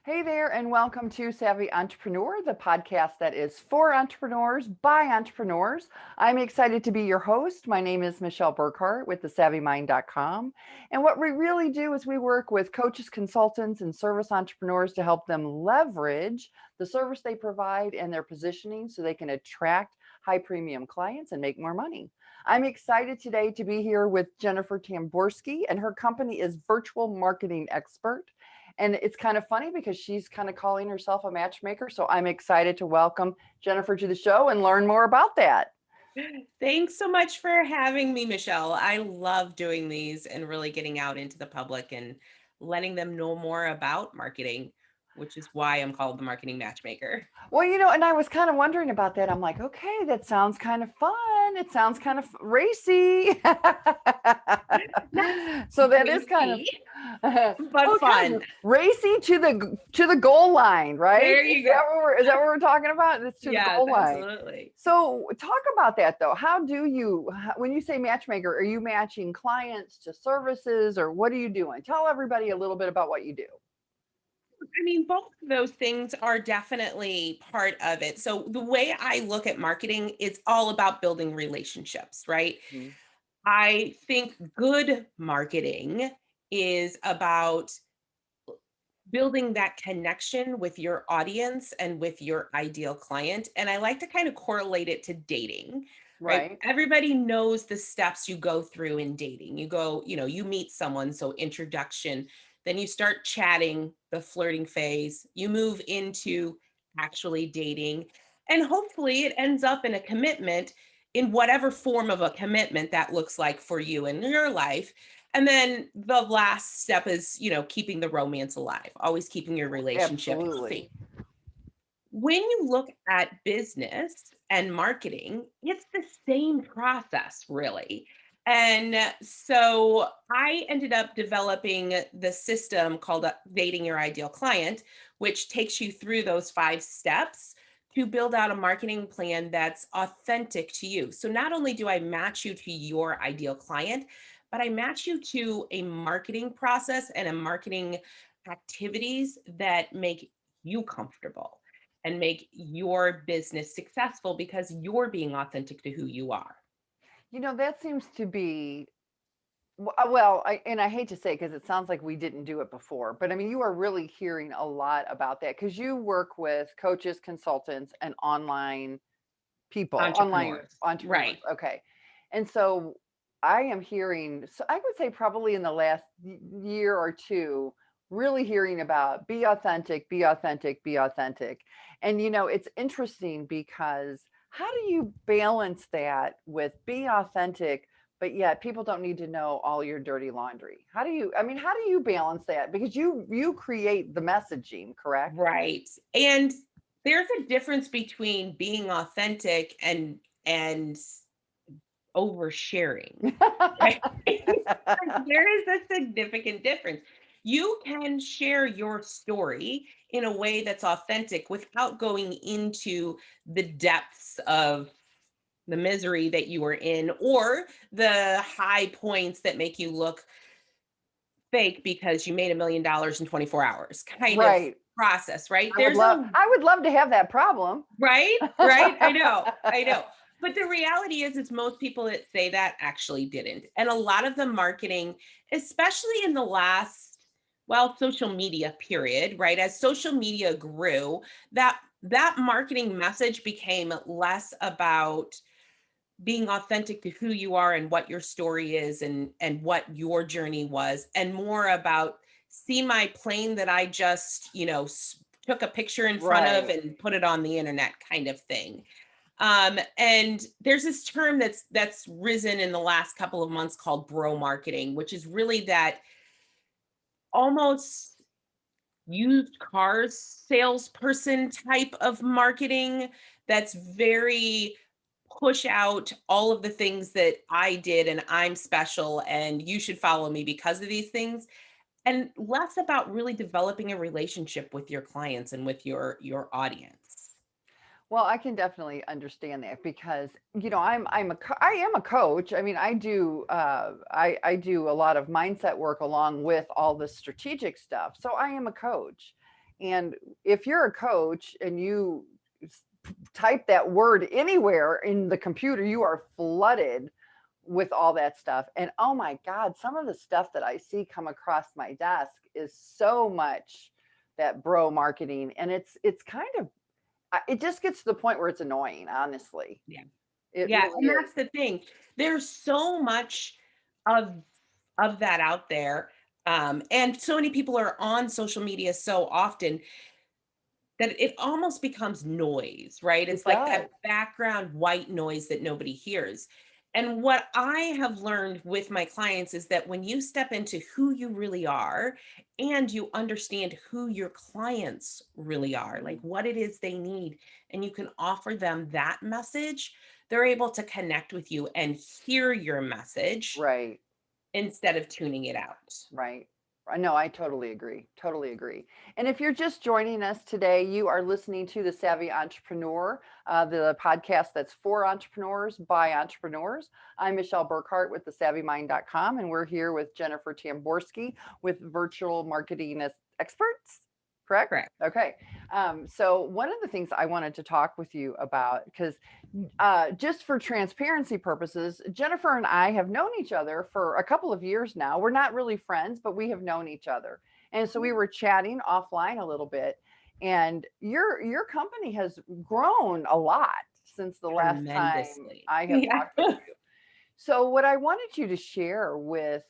Hey there, and welcome to Savvy Entrepreneur, the podcast that is for entrepreneurs by entrepreneurs. I'm excited to be your host. My name is Michelle Burkhart with thesavvymind.com. And what we really do is we work with coaches, consultants, and service entrepreneurs to help them leverage the service they provide and their positioning so they can attract high premium clients and make more money. I'm excited today to be here with Jennifer Tamborski, and her company is Virtual Marketing Expert. And it's kind of funny because she's kind of calling herself a matchmaker. So I'm excited to welcome Jennifer to the show and learn more about that. Thanks so much for having me, Michelle. I love doing these and really getting out into the public and letting them know more about marketing, which is why I'm called the marketing matchmaker. Well, and I was kind of wondering about that. I'm like, okay, that sounds kind of fun. It sounds kind of racy. Not So that is kind of racy, but well, kind of fun. racy to the goal line, right? There you go. Is that what we're talking about? It's to the Yes, goal line. absolutely. So talk about that though. When you say matchmaker, are you matching clients to services or what are you doing? Tell everybody a little bit about what you do. I mean, both of those things are definitely part of it. So the way I look at marketing is all about building relationships, right? Mhm. I think good marketing is about building that connection with your audience and with your ideal client. And I like to kind of correlate it to dating, right? Right. Everybody knows the steps you go through in dating. You meet someone, so introduction, then you start chatting, the flirting phase, you move into actually dating, and hopefully it ends up in a commitment in whatever form of a commitment that looks like for you in your life. And then the last step is, keeping the romance alive, always keeping your relationship Absolutely. healthy. When you look at business and marketing, it's the same process, really. And so I ended up developing the system called Dating Your Ideal Client, which takes you through those 5 steps to build out a marketing plan that's authentic to you. So not only do I match you to your ideal client, but I match you to a marketing process and a marketing activities that make you comfortable and make your business successful because you're being authentic to who you are. That seems to be and I hate to say because it sounds like we didn't do it before, but I mean, you are really hearing a lot about that because you work with coaches, consultants, and online Entrepreneurs. entrepreneurs. Right. Okay. And so I am hearing, so I would say probably in the last year or two, really hearing about be authentic, be authentic, be authentic. And, it's interesting because how do you balance that with be authentic, but yet people don't need to know all your dirty laundry? How do you balance that? Because you create the messaging, correct? Right. And there's a difference between being authentic and oversharing. Right? There is a significant difference. You can share your story in a way that's authentic without going into the depths of the misery that you were in or the high points that make you look fake because you made $1 million in 24 hours kind of Right. process, right? There's a I would love to have that problem. right, right. I know. But the reality is most people that say that actually didn't. And a lot of the marketing, especially in the last, well, social media period, right? As social media grew, that marketing message became less about being authentic to who you are and what your story is and what your journey was and more about see my plane that I just took a picture in front of Right. and put it on the internet kind of thing. And there's this term that's risen in the last couple of months called bro marketing, which is really that almost used cars salesperson type of marketing that's very push out all of the things that I did and I'm special and you should follow me because of these things and less about really developing a relationship with your clients and with your audience. Well, I can definitely understand that because I am a coach. I mean, I do a lot of mindset work along with all the strategic stuff. So I am a coach. And if you're a coach and you type that word anywhere in the computer, you are flooded with all that stuff. And oh my God, some of the stuff that I see come across my desk is so much that bro marketing. And it's kind of, it just gets to the point where it's annoying, honestly. Yeah. It Yeah, really and is. that's the thing. There's so much of that out there, and so many people are on social media so often that it almost becomes noise, right? It It's like does. that background white noise that nobody hears. And what I have learned with my clients is that when you step into who you really are and you understand who your clients really are, like what it is they need, and you can offer them that message, they're able to connect with you and hear your message Right. instead of tuning it out. Right. I know, I totally agree. Totally agree. And if you're just joining us today, you are listening to The Savvy Entrepreneur, the podcast that's for entrepreneurs by entrepreneurs. I'm Michelle Burkhart with thesavvymind.com, and we're here with Jennifer Tamborski with Virtual Marketing Experts, correct? Correct. Okay. So, one of the things I wanted to talk with you about, because just for transparency purposes, Jennifer and I have known each other for a couple of years now. We're not really friends, but we have known each other. And so we were chatting offline a little bit. And your company has grown a lot since the last time Tremendously. I have Yeah. talked with you. So what I wanted you to share with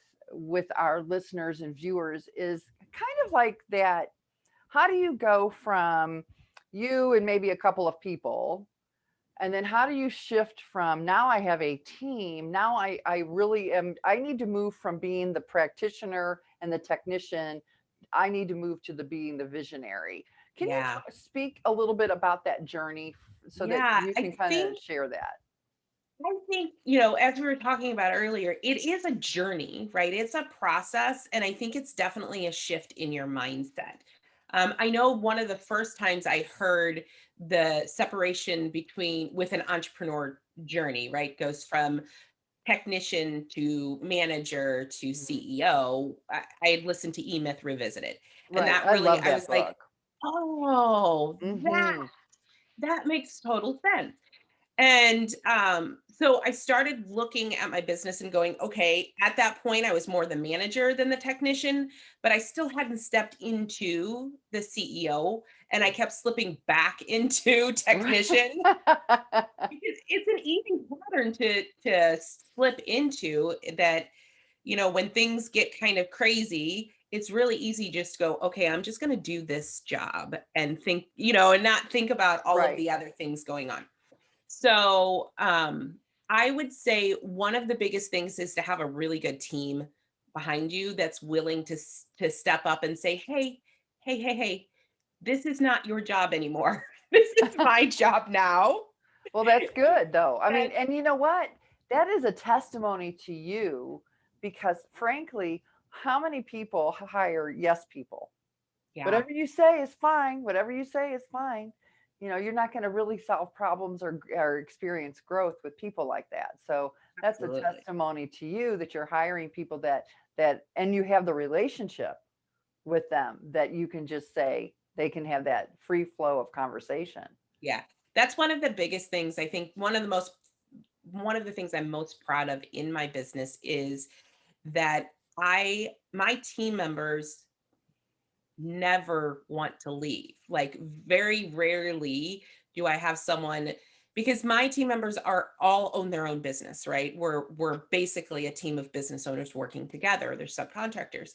our listeners and viewers is kind of like that. How do you go from you and maybe a couple of people, and then how do you shift from now I have a team, now I really am, I need to move from being the practitioner and the technician, I need to move to the being the visionary. Can you Yeah. speak a little bit about that journey so that Yeah. you I can kind of think share that? I think, as we were talking about earlier, it is a journey, right? It's a process. And I think it's definitely a shift in your mindset. I know one of the first times I heard the separation between with an entrepreneur journey, right? Goes from technician to manager to Mhm. CEO. I had listened to E Myth Revisited. And Right, that I really, love I that was like, book. oh, Hmm. that makes total sense. And so I started looking at my business and going, okay, at that point, I was more the manager than the technician, but I still hadn't stepped into the CEO. And I kept slipping back into Right. technician because it's an easy pattern to slip into that, when things get kind of crazy, it's really easy just to go, okay, I'm just going to do this job and think, and not think about all of Right. the other things going on. So, I would say one of the biggest things is to have a really good team behind you that's willing to step up and say, "Hey, hey, hey, hey, this is not your job anymore. This is my job now." Well, that's good though. I mean, And and you know what? That is a testimony to you, because frankly, how many people hire yes people? yeah, Whatever you say is fine. Whatever you say is fine. You know, you're not going to really solve problems or experience growth with people like that. So that's a absolutely. testimony to you that you're hiring people that and you have the relationship with them that you can just say they can have that free flow of conversation. Yeah. That's one of the biggest things. I think one of the things I'm most proud of in my business is that my team members never want to leave. Like very rarely do I have someone, because my team members are all own their own business, right? We're basically a team of business owners working together. They're subcontractors.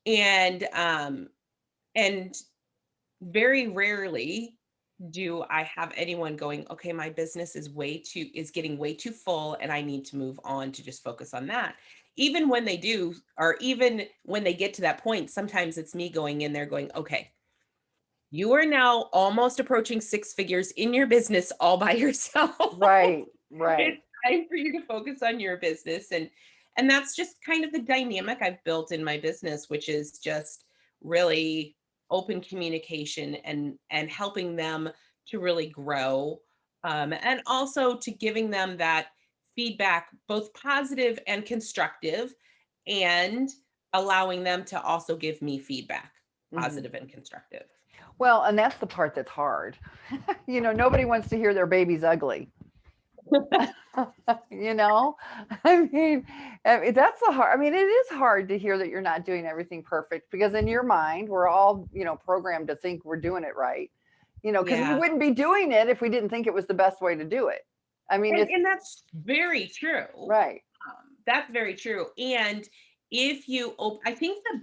And very rarely do I have anyone going, okay, my business is getting way too full and I need to move on to just focus on that. Even when they do, or even when they get to that point, sometimes it's me going in there going, okay, you are now almost approaching six figures in your business all by yourself. Right, right. It's time for you to focus on your business. And that's just kind of the dynamic I've built in my business, which is just really open communication and helping them to really grow, and also to giving them that feedback, both positive and constructive, and allowing them to also give me feedback. Mhm. positive and constructive. Well, and that's the part that's hard. Nobody wants to hear their baby's ugly. you know that's the hard. It is hard to hear that you're not doing everything perfect, because in your mind we're all programmed to think we're doing it right, because we Yeah. wouldn't be doing it if we didn't think it was the best way to do it. It's And that's very true. right. That's very true. And if you, I think the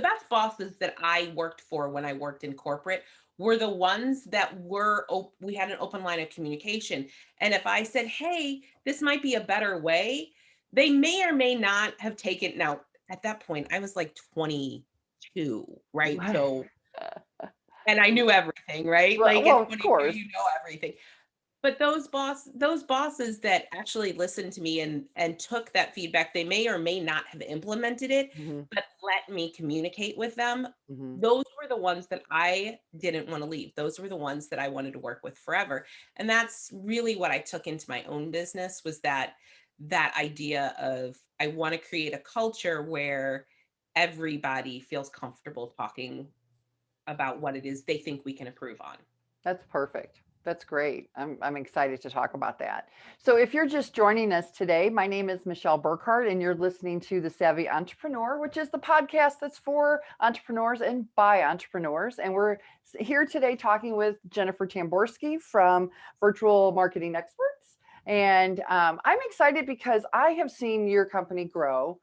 best bosses that I worked for when I worked in corporate were the ones that we had an open line of communication. And if I said, hey, this might be a better way, they may or may not have taken. Now, at that point, I was like 22, right? Right. So, and I knew everything, right? Right. Like Well, at of 22, course. you know everything. But those bosses that actually listened to me and took that feedback, they may or may not have implemented it, Hmm. but let me communicate with them. Hmm. Those were the ones that I didn't want to leave. Those were the ones that I wanted to work with forever. And that's really what I took into my own business, was that idea of, I want to create a culture where everybody feels comfortable talking about what it is they think we can improve on. That's perfect. That's great. I'm excited to talk about that. So, if you're just joining us today, my name is Michelle Burkhardt, and you're listening to The Savvy Entrepreneur, which is the podcast that's for entrepreneurs and by entrepreneurs. And we're here today talking with Jennifer Tamborski from Virtual Marketing Experts. And I'm excited because I have seen your company grow.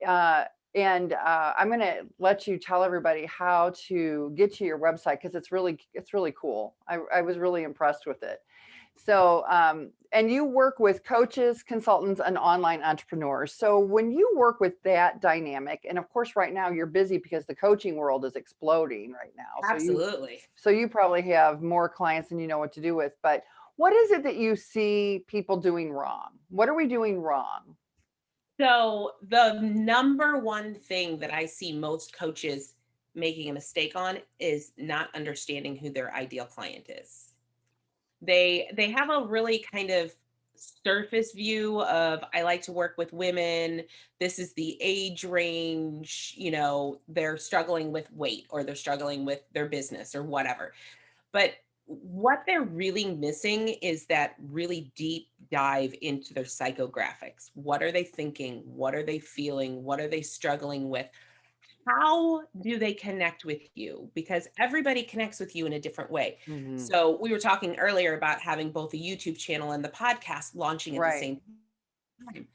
Uh, and I'm going to let you tell everybody how to get to your website, because it's really cool. I was really impressed with it. So, and you work with coaches, consultants, and online entrepreneurs. So when you work with that dynamic, and of course, right now you're busy because the coaching world is exploding right now. Absolutely. So you probably have more clients than you know what to do with. But what is it that you see people doing wrong? What are we doing wrong? So the number one thing that I see most coaches making a mistake on is not understanding who their ideal client is. They have a really kind of surface view of, I like to work with women. This is the age range, they're struggling with weight, or they're struggling with their business or whatever. But what they're really missing is that really deep dive into their psychographics. What are they thinking? What are they feeling? What are they struggling with? How do they connect with you? Because everybody connects with you in a different way. Hmm. So, we were talking earlier about having both a YouTube channel and the podcast launching at the Right. same time.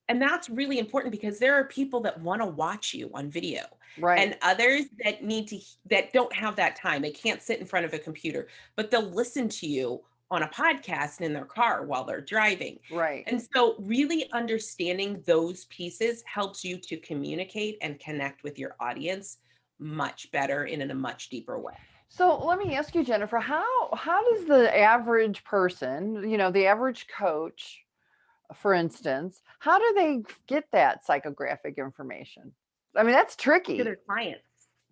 And that's really important, because there are people that want to watch you on video, Right. and others that don't have that time. They can't sit in front of a computer, but they'll listen to you on a podcast in their car while they're driving. Right. And so really understanding those pieces helps you to communicate and connect with your audience much better and in a much deeper way. So let me ask you, Jennifer, how does the average person, the average coach, for instance, how do they get that psychographic information? That's To tricky. their clients.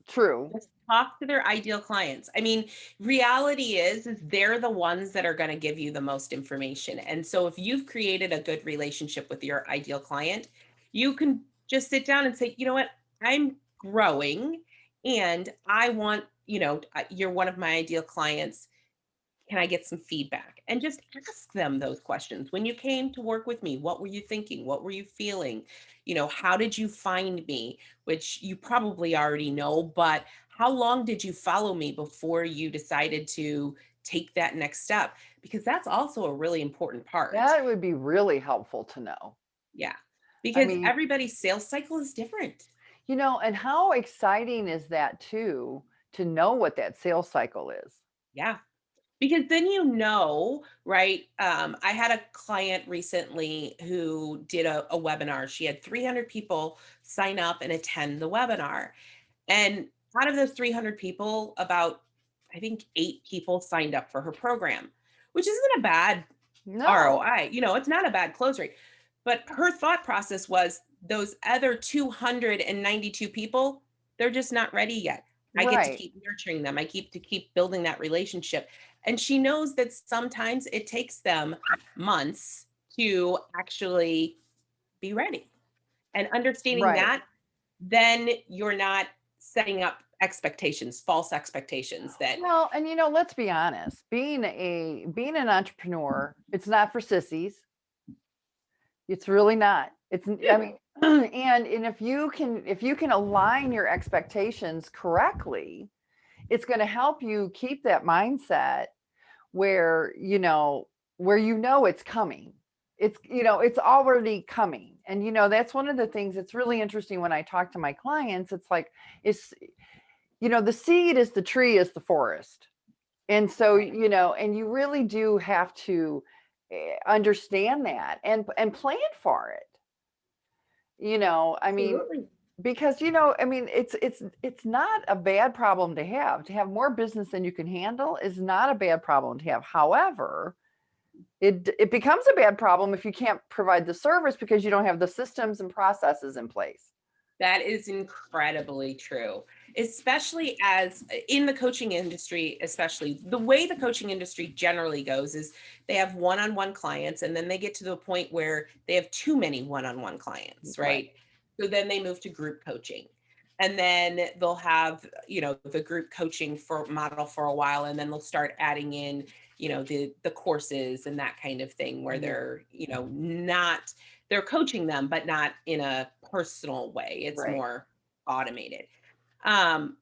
True. Just talk to their ideal clients. I mean, reality is they're the ones that are going to give you the most information. And so if you've created a good relationship with your ideal client, you can just sit down and say, you know what, I'm growing, and I want, you're one of my ideal clients. Can I get some feedback? And just ask them those questions. When you came to work with me, what were you thinking? What were you feeling? How did you find me? Which you probably already know, but how long did you follow me before you decided to take that next step? Because that's also a really important part. That would be really helpful to know. Yeah. I Because mean, everybody's sales cycle is different. and how exciting is that too, to know what that sales cycle is? Yeah. Because then right? I had a client recently who did a webinar. She had 300 people sign up and attend the webinar. And out of those 300 people, about, I think, 8 people signed up for her program, which isn't a bad No. ROI. It's not a bad close rate. But her thought process was, those other 292 people, they're just not ready yet. I get to Right. keep nurturing them. I keep building that relationship. And she knows that sometimes it takes them months to actually be ready. And understanding Right. that, then you're not setting up expectations, false expectations that Well, and let's be honest, being an entrepreneur, it's not for sissies. It's really not. I mean, and if you can align your expectations correctly, it's going to help you keep that mindset where it's coming. It's already coming. And that's one of the things that's really interesting when I talk to my clients. It's like it's the seed is the tree is the forest. And so, and you really do have to understand that and plan for it. I mean, absolutely. because I mean, it's not a bad problem to have. To have more business than you can handle is not a bad problem to have. However, it becomes a bad problem if you can't provide the service because you don't have the systems and processes in place. That is incredibly true, especially as in the coaching industry, especially the way the coaching industry generally goes is they have one-on-one clients and then they get to the point where they have too many one-on-one clients, Right. right? So then they move to group coaching. And then they'll have, the group coaching for model for a while and then they'll start adding in, the courses and that kind of thing where Mhm. they're, not they're coaching them, but not in a personal way. It's Right. more automated. Um,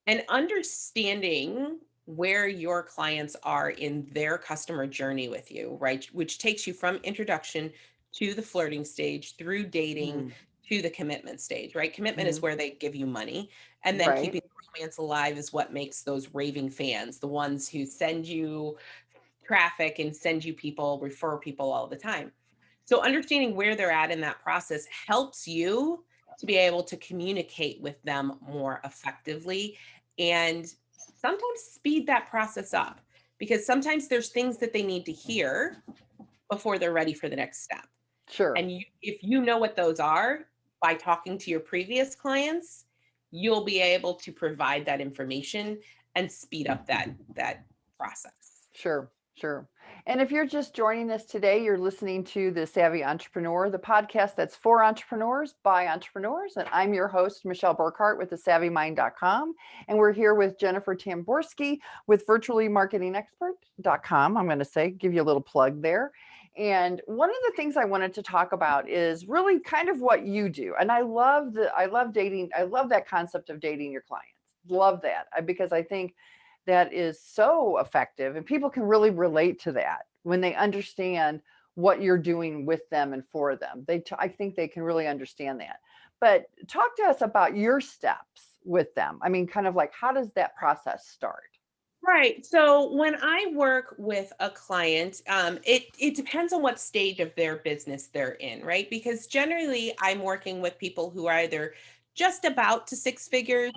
and understanding where your clients are in their customer journey with you, right? Which takes you from introduction to the flirting stage, through dating Mhm. to the commitment stage, right? Commitment is Mhm. where they give you money. And then Right. keeping romance alive is what makes those raving fans, the ones who send you traffic and send you people, refer people all the time. So understanding where they're at in that process helps you to be able to communicate with them more effectively and sometimes speed that process up because sometimes there's things that they need to hear before they're ready for the next step. Sure. And if you know what those are by talking to your previous clients, you'll be able to provide that information and speed up that process. Sure, sure. And if you're just joining us today, you're listening to The Savvy Entrepreneur, the podcast that's for entrepreneurs by entrepreneurs. And I'm your host, Michelle Burkhart with thesavvymind.com. And we're here with Jennifer Tamborski with virtuallymarketingexpert.com. I'm going to give you a little plug there. And one of the things I wanted to talk about is really kind of what you do. And I love dating. I love that concept of dating your clients. Love that because I think that is so effective and people can really relate to that when they understand what you're doing with them and for them. I think they can really understand that. But talk to us about your steps with them. I mean, kind of like, how does that process start? Right. So when I work with a client, it depends on what stage of their business they're in, right? Because generally, I'm working with people who are either just about to six figures,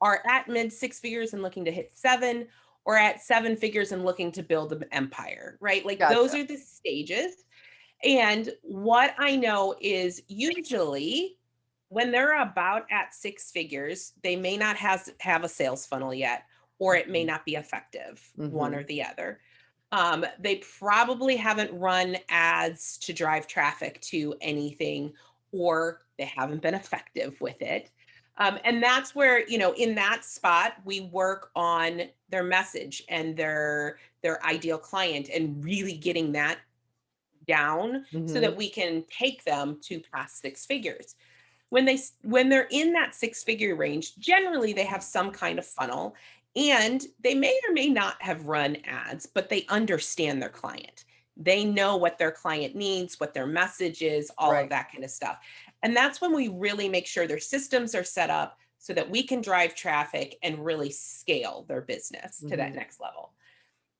are at mid six figures and looking to hit seven, or at seven figures and looking to build an empire, right? Like those Gotcha. are the stages. And what I know is usually when they're about at six figures, they may not have a sales funnel yet, or it may not be effective, one Mm-hmm. or the other. They probably haven't run ads to drive traffic to anything, or they haven't been effective with it. And that's where, in that spot, we work on their message and their ideal client and really getting that down so Mm-hmm. that we can take them to past six figures. When they're in that six figure range, generally they have some kind of funnel and they may or may not have run ads, but they understand their client. They know what their client needs, what their message is, all of Right. that kind of stuff. And that's when we really make sure their systems are set up so that we can drive traffic and really scale their business to that Mm-hmm. next level.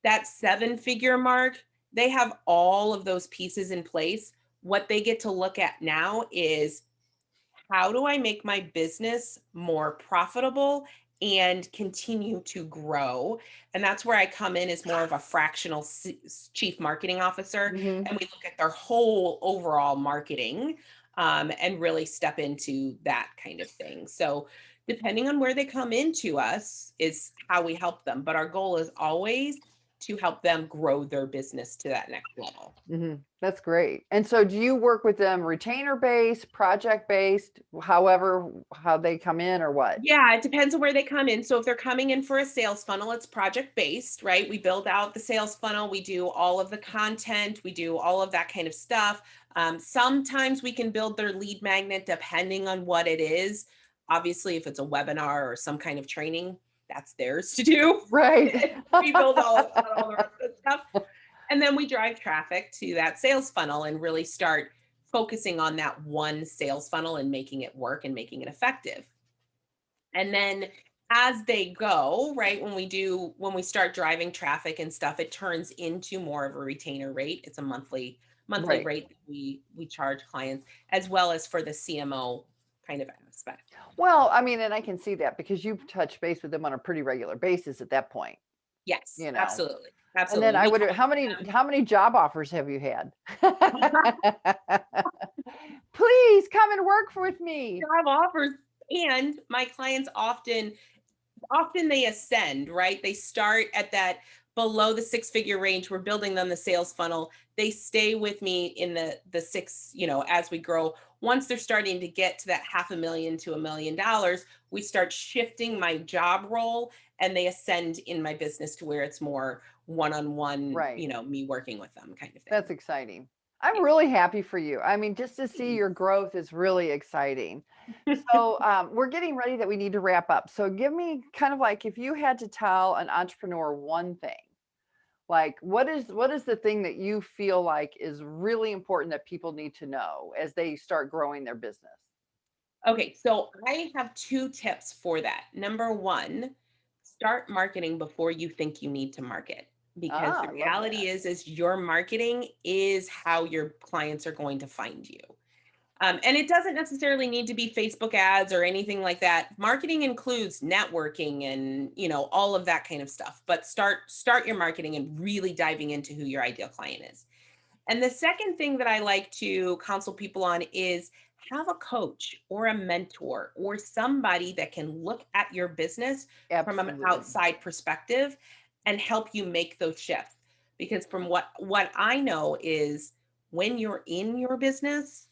That seven-figure mark, they have all of those pieces in place. What they get to look at now is how do I make my business more profitable and continue to grow? And that's where I come in as more of a fractional chief marketing officer. Mm-hmm. And we look at their whole overall marketing and really step into that kind of thing. So, depending on where they come into us, is how we help them. But our goal is always to help them grow their business to that next level. That's great. And so do you work with them retainer based, project based, however, how they come in or what? Yeah, it depends on where they come in. So if they're coming in for a sales funnel, it's project based, right? We build out the sales funnel, we do all of the content, we do all of that kind of stuff. Sometimes we can build their lead magnet depending on what it is. Obviously, if it's a webinar or some kind of training, that's theirs to do. Right. We build all the rest of the stuff. And then we drive traffic to that sales funnel and really start focusing on that one sales funnel and making it work and making it effective. And then as they go, right, when we start driving traffic and stuff, it turns into more of a retainer rate. It's a monthly Right. rate that we charge clients, as well as for the CMO kind of aspect. Well, I mean, and I can see that because you touch base with them on a pretty regular basis at that point, Yes, you know. absolutely. And then Absolutely. I We would, talk how many job offers have you had? to them. Please come and work with me. Job offers, and my clients often they ascend, right? They start at that below the six-figure range. We're building them the sales funnel. They stay with me in the six, as we grow. Once they're starting to get to that $500,000 to $1 million, we start shifting my job role and they ascend in my business to where it's more one-on-one, Right. me working with them kind of thing. That's exciting. I'm Yeah. really happy for you. I mean, just to see your growth is really exciting. So we're getting ready that we need to wrap up. So give me kind of like if you had to tell an entrepreneur one thing, like what is the thing that you feel like is really important that people need to know as they start growing their business? Okay, so I have two tips for that. Number one, start marketing before you think you need to market. Because Ah, the I love reality that. is your marketing is how your clients are going to find you. And it doesn't necessarily need to be Facebook ads or anything like that. Marketing includes networking and all of that kind of stuff. But start your marketing and really diving into who your ideal client is. And the second thing that I like to counsel people on is have a coach or a mentor or somebody that can look at your business from an Absolutely. outside perspective and help you make those shifts. Because from what I know is when you're in your business,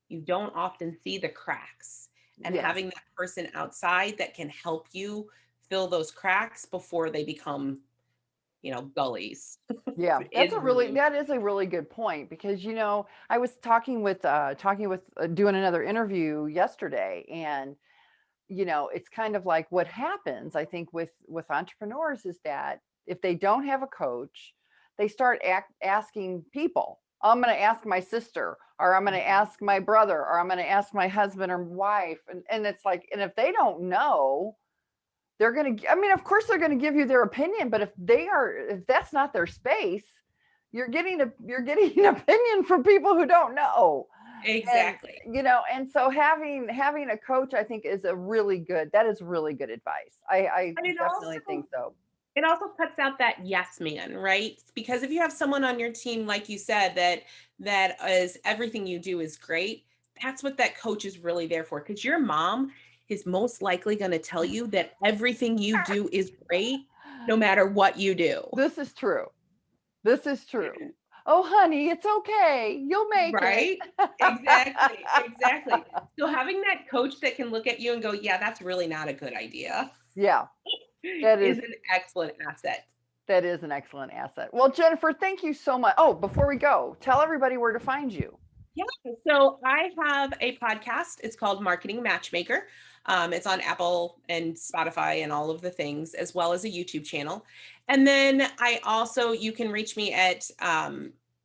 you don't often see the cracks. And Yes. having that person outside that can help you fill those cracks before they become, gullies Yeah, is really that is a really good point because I was talking with doing another interview yesterday, and it's kind of like what happens I think with entrepreneurs is that if they don't have a coach, they start asking people. I'm going to ask my sister, or I'm going to important. ask my brother, or I'm going to ask my husband or wife, and it's like, and if they don't know, they're going to, I mean, of course they're going to give you their opinion, but if that's not their space, you're getting an opinion from people who don't know. And Exactly. and so having a coach, I think, that is really good advice. I And definitely think so. it also cuts out that yes man, right? Because if you have someone on your team, like you said, that is everything you do is great, that's what that coach is really there for. Because your mom is most likely going to tell you that everything you do is great, no matter what you do. This is true. This is true. Oh, honey, it's okay. You'll make it. Right? Exactly. Exactly. So having that coach that can look at you and go, yeah, that's really not a good idea, Yeah, that is is an excellent asset. that is an excellent asset. Well, Jennifer, thank you so much. Oh, before we go, tell everybody where to find you. Yeah. So I have a podcast. It's called Marketing Matchmaker. It's on Apple and Spotify and all of the things, as well as a YouTube channel. And then you can reach me at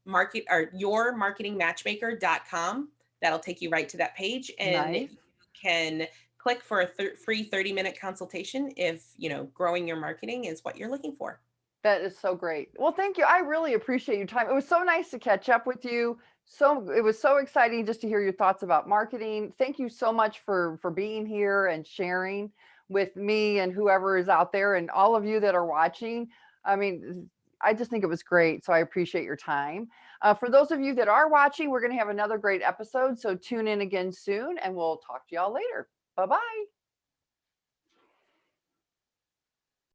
yourmarketingmatchmaker.com. That'll take you right to that page. And you Nice. can click for a free 30-minute consultation if, growing your marketing is what you're looking for. That is so great. Well, thank you. I really appreciate your time. It was so nice to catch up with you. So it was so exciting just to hear your thoughts about marketing. Thank you so much for being here and sharing with me and whoever is out there and all of you that are watching. I mean, I just think it was great. So I appreciate your time. For those of you that are watching, we're going to have another great episode. So tune in again soon and we'll talk to y'all later. Bye bye.